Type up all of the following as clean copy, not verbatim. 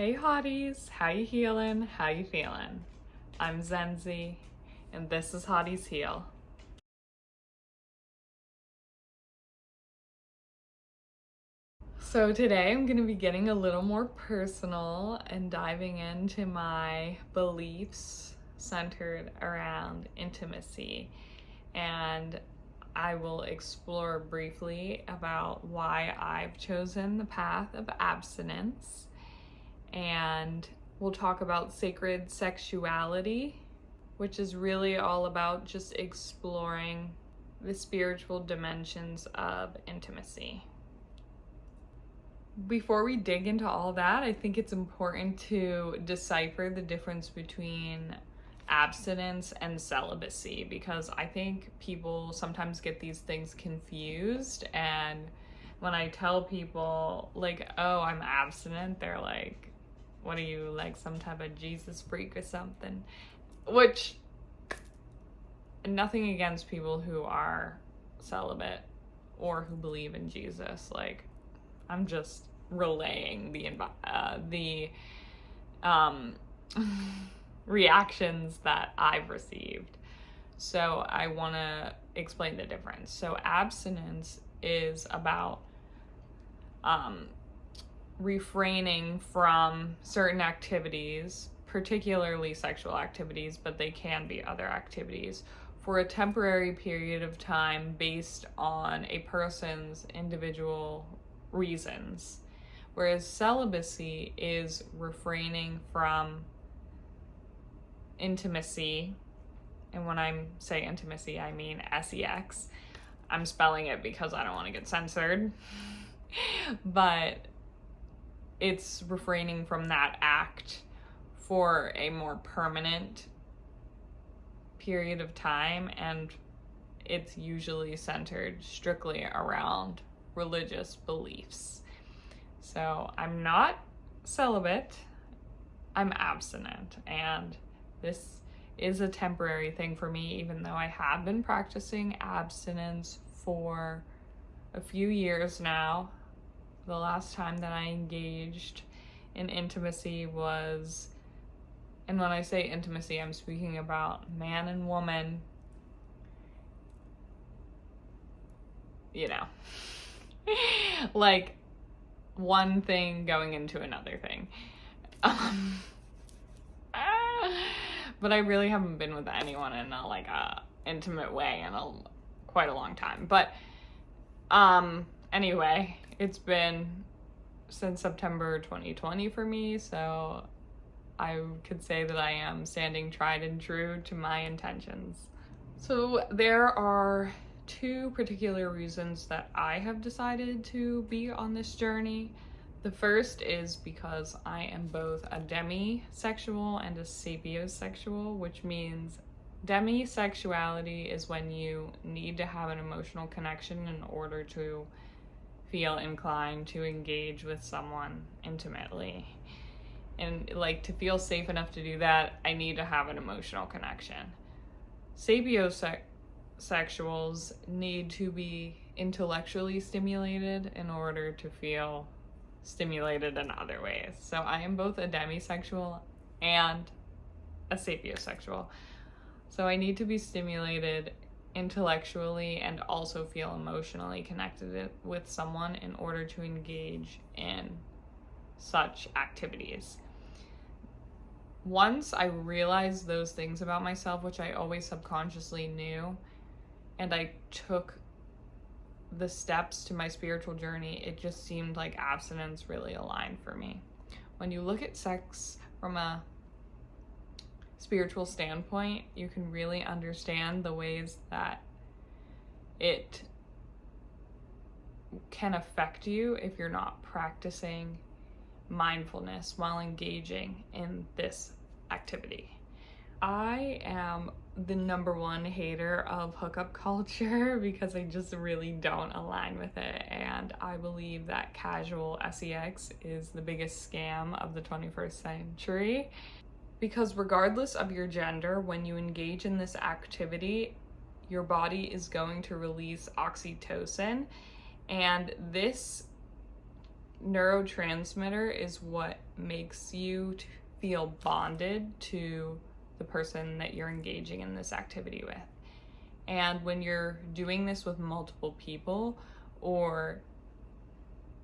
Hey Hotties, how you healing? How you feeling? I'm Zenzi, and this is Hotties Heal. So today I'm going to be getting a little more personal and diving into my beliefs centered around intimacy. And I will explore briefly about why I've chosen the path of abstinence. And we'll talk about sacred sexuality, which is really all about just exploring the spiritual dimensions of intimacy. Before we dig into all that, I think it's important to decipher the difference between abstinence and celibacy, because I think people sometimes get these things confused. And when I tell people, like, oh, I'm abstinent, they're like, what are you, like some type of Jesus freak or something? Which, nothing against people who are celibate or who believe in Jesus. Like, I'm just relaying the reactions that I've received. So I want to explain the difference. So abstinence is about refraining from certain activities, particularly sexual activities, but they can be other activities, for a temporary period of time based on a person's individual reasons. Whereas celibacy is refraining from intimacy. And when I say intimacy, I mean sex. I'm spelling it because I don't want to get censored. But it's refraining from that act for a more permanent period of time, and it's usually centered strictly around religious beliefs. So I'm not celibate, I'm abstinent, and this is a temporary thing for me, even though I have been practicing abstinence for a few years now. The last time that I engaged in intimacy was, and when I say intimacy, I'm speaking about man and woman, you know, like one thing going into another thing. But I really haven't been with anyone in a intimate way in quite a long time. But anyway, it's been since September 2020 for me, so I could say that I am standing tried and true to my intentions. So there are two particular reasons that I have decided to be on this journey. The first is because I am both a demisexual and a sapiosexual, which means demisexuality is when you need to have an emotional connection in order to feel inclined to engage with someone intimately. And like, to feel safe enough to do that, I need to have an emotional connection. Sapiosexuals need to be intellectually stimulated in order to feel stimulated in other ways. So I am both a demisexual and a sapiosexual. So I need to be stimulated intellectually and also feel emotionally connected with someone in order to engage in such activities. Once I realized those things about myself, which I always subconsciously knew, and I took the steps to my spiritual journey, it just seemed like abstinence really aligned for me. When you look at sex from a spiritual standpoint, you can really understand the ways that it can affect you if you're not practicing mindfulness while engaging in this activity. I am the number one hater of hookup culture because I just really don't align with it, and I believe that casual sex is the biggest scam of the 21st century. Because regardless of your gender, when you engage in this activity, your body is going to release oxytocin, and this neurotransmitter is what makes you feel bonded to the person that you're engaging in this activity with. And when you're doing this with multiple people, or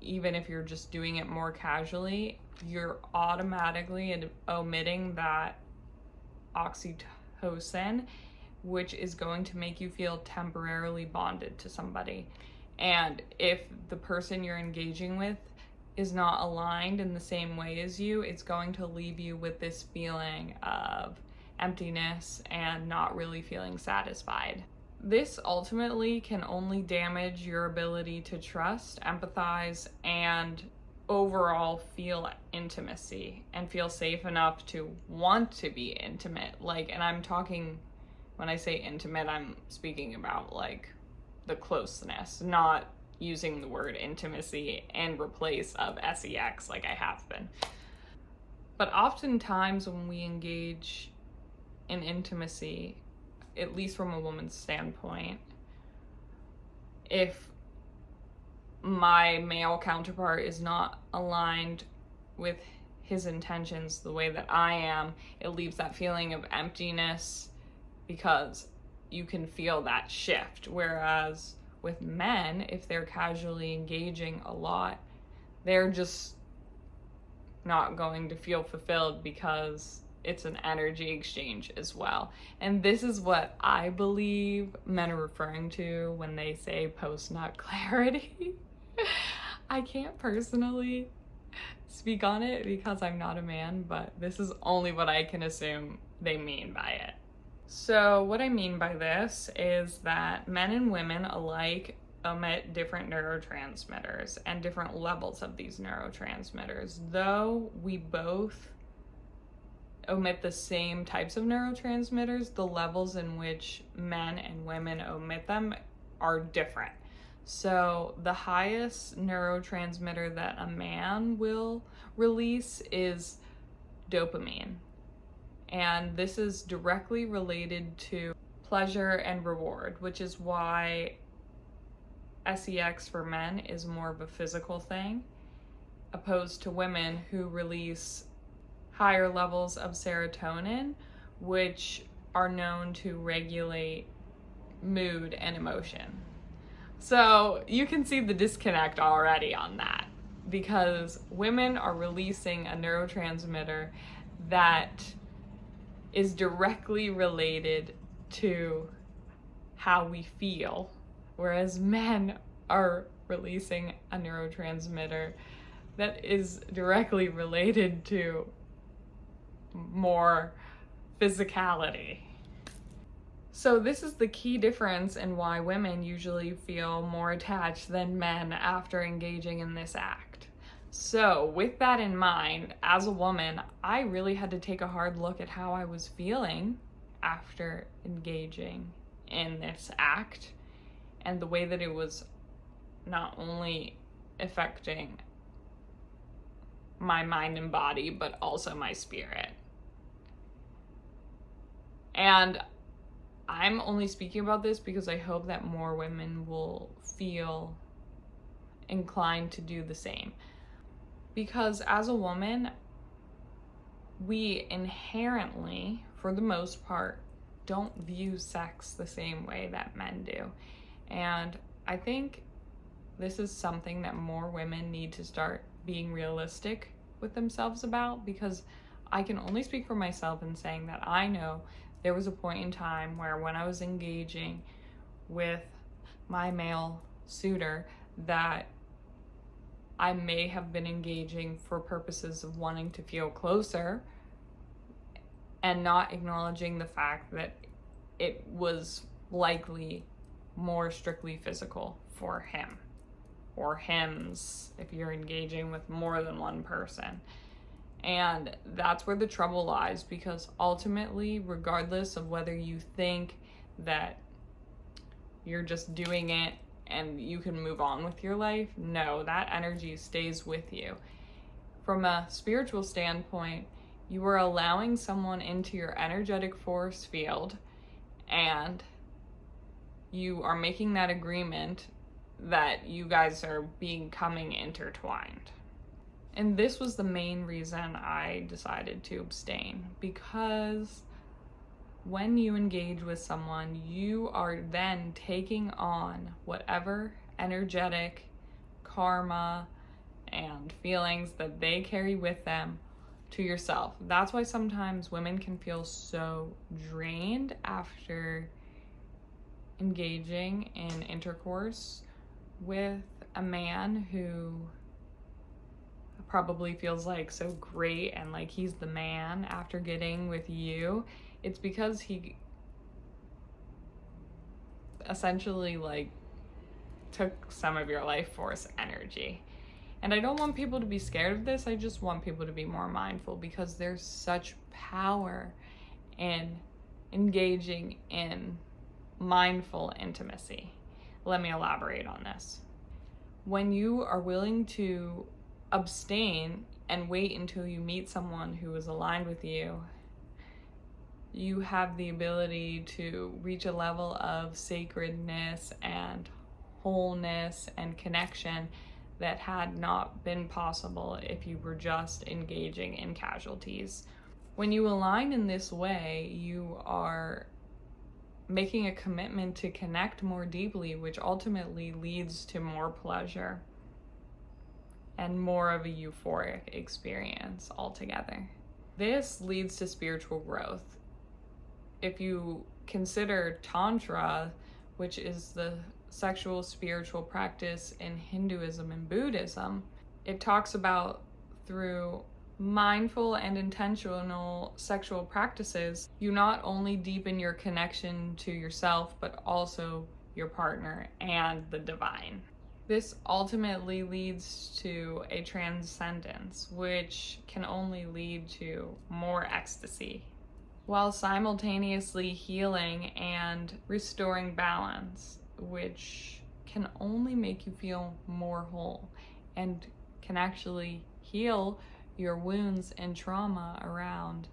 even if you're just doing it more casually, you're automatically omitting that oxytocin, which is going to make you feel temporarily bonded to somebody. And if the person you're engaging with is not aligned in the same way as you, it's going to leave you with this feeling of emptiness and not really feeling satisfied. This ultimately can only damage your ability to trust, empathize, and overall feel intimacy and feel safe enough to want to be intimate. And I'm talking, when I say intimate, I'm speaking about the closeness, not using the word intimacy in replace of sex like I have been. But oftentimes when we engage in intimacy, at least from a woman's standpoint, if my male counterpart is not aligned with his intentions the way that I am, it leaves that feeling of emptiness because you can feel that shift. Whereas with men, if they're casually engaging a lot, they're just not going to feel fulfilled because it's an energy exchange as well. And this is what I believe men are referring to when they say post-nut clarity. I can't personally speak on it because I'm not a man, but this is only what I can assume they mean by it. So what I mean by this is that men and women alike emit different neurotransmitters and different levels of these neurotransmitters. Though we both omit the same types of neurotransmitters, the levels in which men and women omit them are different. So the highest neurotransmitter that a man will release is dopamine. And this is directly related to pleasure and reward, which is why sex for men is more of a physical thing, opposed to women who release higher levels of serotonin, which are known to regulate mood and emotion. So you can see the disconnect already on that, because women are releasing a neurotransmitter that is directly related to how we feel, whereas men are releasing a neurotransmitter that is directly related to more physicality. So this is the key difference in why women usually feel more attached than men after engaging in this act. So with that in mind, as a woman, I really had to take a hard look at how I was feeling after engaging in this act, and the way that it was not only affecting my mind and body, but also my spirit. And I'm only speaking about this because I hope that more women will feel inclined to do the same. Because as a woman, we inherently, for the most part, don't view sex the same way that men do. And I think this is something that more women need to start being realistic with themselves about, because I can only speak for myself in saying that I know there was a point in time where when I was engaging with my male suitor that I may have been engaging for purposes of wanting to feel closer and not acknowledging the fact that it was likely more strictly physical for him, or hims if you're engaging with more than one person. And that's where the trouble lies, because ultimately, regardless of whether you think that you're just doing it and you can move on with your life, no, that energy stays with you. From a spiritual standpoint, you are allowing someone into your energetic force field, and you are making that agreement that you guys are becoming intertwined. And this was the main reason I decided to abstain, because when you engage with someone, you are then taking on whatever energetic karma and feelings that they carry with them to yourself. That's why sometimes women can feel so drained after engaging in intercourse with a man who probably feels like so great and like he's the man after getting with you. It's because he essentially like took some of your life force energy. And I don't want people to be scared of this. I just want people to be more mindful, because there's such power in engaging in mindful intimacy. Let me elaborate on this. When you are willing to abstain and wait until you meet someone who is aligned with you, you have the ability to reach a level of sacredness and wholeness and connection that had not been possible if you were just engaging in casualties. When you align in this way, you are making a commitment to connect more deeply, which ultimately leads to more pleasure and more of a euphoric experience altogether. This leads to spiritual growth. If you consider Tantra, which is the sexual spiritual practice in Hinduism and Buddhism, it talks about through mindful and intentional sexual practices, you not only deepen your connection to yourself, but also your partner and the divine. This ultimately leads to a transcendence, which can only lead to more ecstasy, while simultaneously healing and restoring balance, which can only make you feel more whole and can actually heal your wounds and trauma around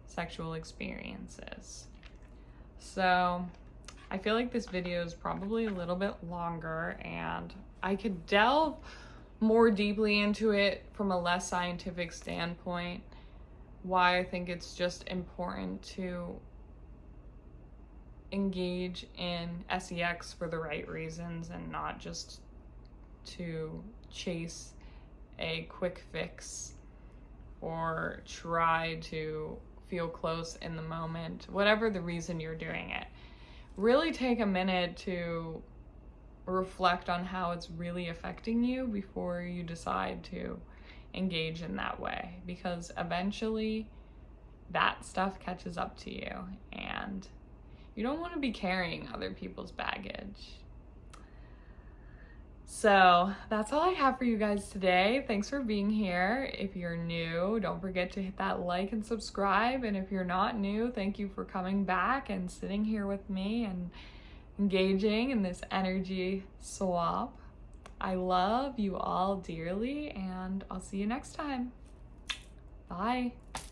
sexual experiences. So I feel like this video is probably a little bit longer, and I could delve more deeply into it from a less scientific standpoint, why I think it's just important to engage in sex for the right reasons and not just to chase a quick fix or try to feel close in the moment, whatever the reason you're doing it. Really take a minute to reflect on how it's really affecting you before you decide to engage in that way, because eventually that stuff catches up to you and you don't want to be carrying other people's baggage. So that's all I have for you guys today. Thanks for being here. If you're new, don't forget to hit that like and subscribe. And if you're not new, thank you for coming back and sitting here with me and engaging in this energy swap. I love you all dearly, and I'll see you next time. Bye.